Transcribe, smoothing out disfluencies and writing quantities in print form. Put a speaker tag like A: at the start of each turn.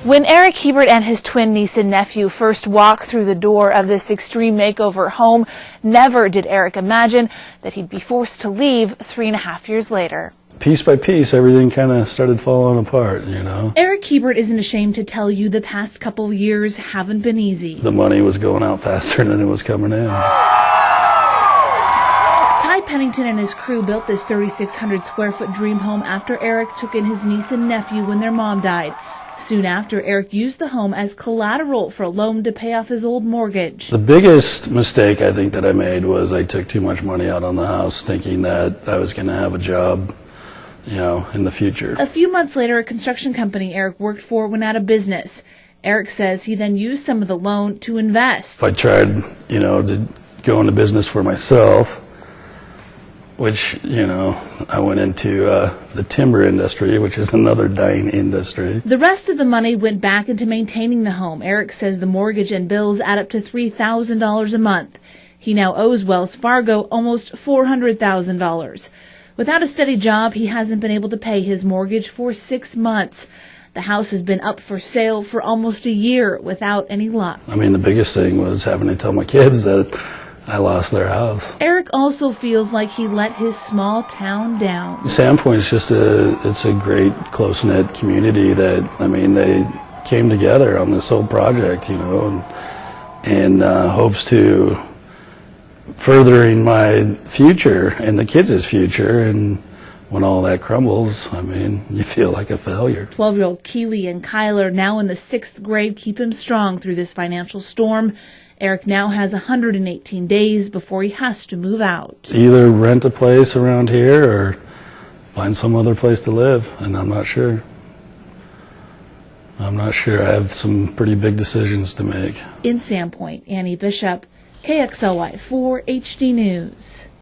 A: When Eric Hebert and his twin niece and nephew first walked through the door of this extreme makeover home, never did Eric imagine that he'd be forced to leave 3.5 years later.
B: Piece by piece, everything kind of started falling apart, you know.
A: Eric Hebert isn't ashamed to tell you the past couple of years haven't been easy.
B: The money was going out faster than it was coming in.
A: Ty Pennington and his crew built this 3,600 square foot dream home after Eric took in his niece and nephew when their mom died. Soon after, Eric used the home as collateral for a loan to pay off his old mortgage.
B: The biggest mistake I think that I made was I took too much money out on the house thinking that I was going to have a job, you know, in the future.
A: A few months later, a construction company Eric worked for went out of business. Eric says he then used some of the loan to invest.
B: I tried, you know, to go into business for myself, which, you know, I went into the timber industry, which is another dying industry.
A: The rest of the money went back into maintaining the home. Eric says the mortgage and bills add up to $3,000 a month. He now owes Wells Fargo almost $400,000. Without a steady job, he hasn't been able to pay his mortgage for 6 months. The house has been up for sale for almost a year without any luck.
B: I mean, the biggest thing was having to tell my kids that I lost their house.
A: Eric also feels like he let his small town down.
B: Sandpoint's just it's a great close-knit community that, I mean, they came together on this whole project, you know, and hopes to furthering my future and the kids' future. And when all that crumbles, I mean, you feel like a failure.
A: 12-year-old Keely and Kyler, now in the 6th grade, keep him strong through this financial storm. Eric now has 118 days before he has to move out.
B: Either rent a place around here or find some other place to live, and I'm not sure. I have some pretty big decisions to make.
A: In Sandpoint, Annie Bishop, KXLY 4 HD News.